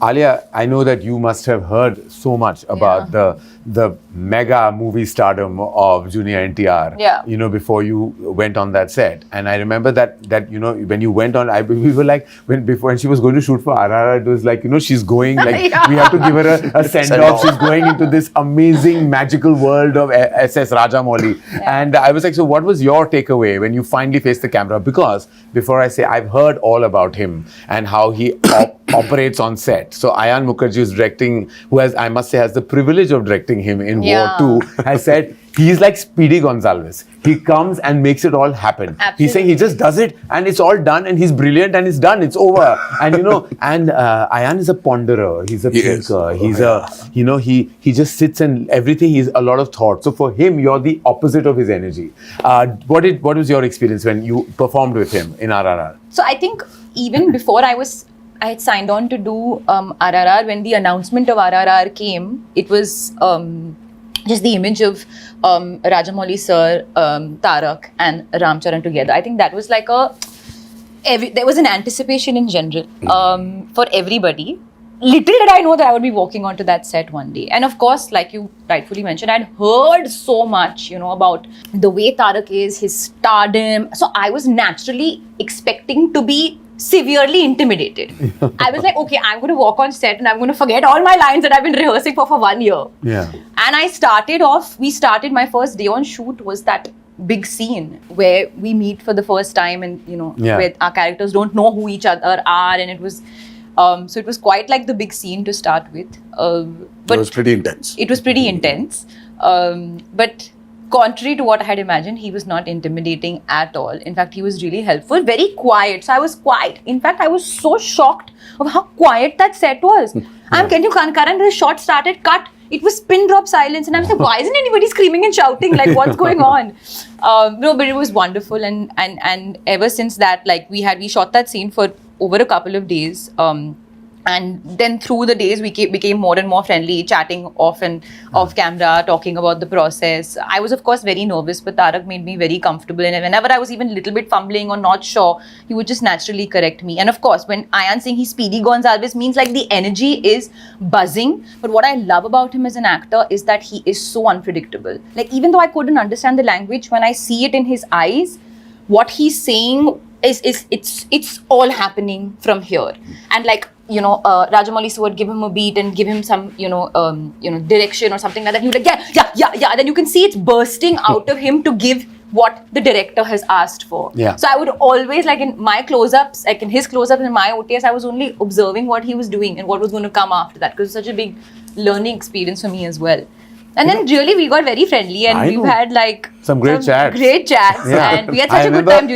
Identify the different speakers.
Speaker 1: Alia, I know that you must have heard so much about the mega movie stardom of Junior NTR.
Speaker 2: Yeah.
Speaker 1: You know, before you went on that set, and I remember that you know when you went on, we were like when she was going to shoot for RRR, it was like, you know, she's going like we have to give her a send off. She's going into this amazing magical world of SS Rajamouli, and I was like, so what was your takeaway when you finally faced the camera? Because before I say, I've heard all about him and how he operates on set. So Ayan Mukherjee is directing, who has, I must say, has the privilege of directing him in War 2, has said he's like Speedy Gonzalez. He comes and makes it all happen.
Speaker 2: Absolutely.
Speaker 1: He's saying he just does it and it's all done and he's brilliant and it's done, it's over. And you know, and Ayan is a ponderer, he's a thinker, you know, he just sits and everything, he's a lot of thought. So for him, you're the opposite of his energy. What was your experience when you performed with him in RRR?
Speaker 2: So I think even before I had signed on to do RRR, when the announcement of RRR came, it was just the image of Rajamouli sir, Tarak and Ramcharan together. I think that was like there was an anticipation in general for everybody. Little did I know that I would be walking onto that set one day. And of course, like you rightfully mentioned, I'd heard so much, you know, about the way Tarak is, his stardom. So I was naturally expecting to be severely intimidated. I was like, okay, I'm going to walk on set and I'm going to forget all my lines that I've been rehearsing for 1 year.
Speaker 1: Yeah.
Speaker 2: And we started my first day on shoot was that big scene where we meet for the first time and, you know, where our characters don't know who each other are, and it was so it was quite like the big scene to start with. But
Speaker 3: it was pretty intense.
Speaker 2: It was pretty intense. But contrary to what I had imagined, he was not intimidating at all. In fact, he was really helpful, very quiet. So I was quiet. In fact, I was so shocked of how quiet that set was. Karan, the shot started, cut. It was pin drop silence, and I was like, why isn't anybody screaming and shouting? Like, what's going on? No, but it was wonderful, and ever since that, like we shot that scene for over a couple of days. And then through the days, we became more and more friendly, chatting off camera, talking about the process. I was, of course, very nervous, but Tarak made me very comfortable. And whenever I was even a little bit fumbling or not sure, he would just naturally correct me. And of course, when Ayan saying he's Speedy Gonzalez means like the energy is buzzing. But what I love about him as an actor is that he is so unpredictable. Like, even though I couldn't understand the language, when I see it in his eyes, what he's saying it's all happening from here. And like, you know, Rajamouli would give him a beat and give him some, direction or something like that. He would like, yeah. Then you can see it's bursting out of him to give what the director has asked for.
Speaker 1: Yeah.
Speaker 2: So I would always, like in my close-ups, like in his close-ups and my OTS, I was only observing what he was doing and what was going to come after that, because it's such a big learning experience for me as well. And then really we got very friendly and we've had like
Speaker 1: some great chats.
Speaker 2: And we had such a good time.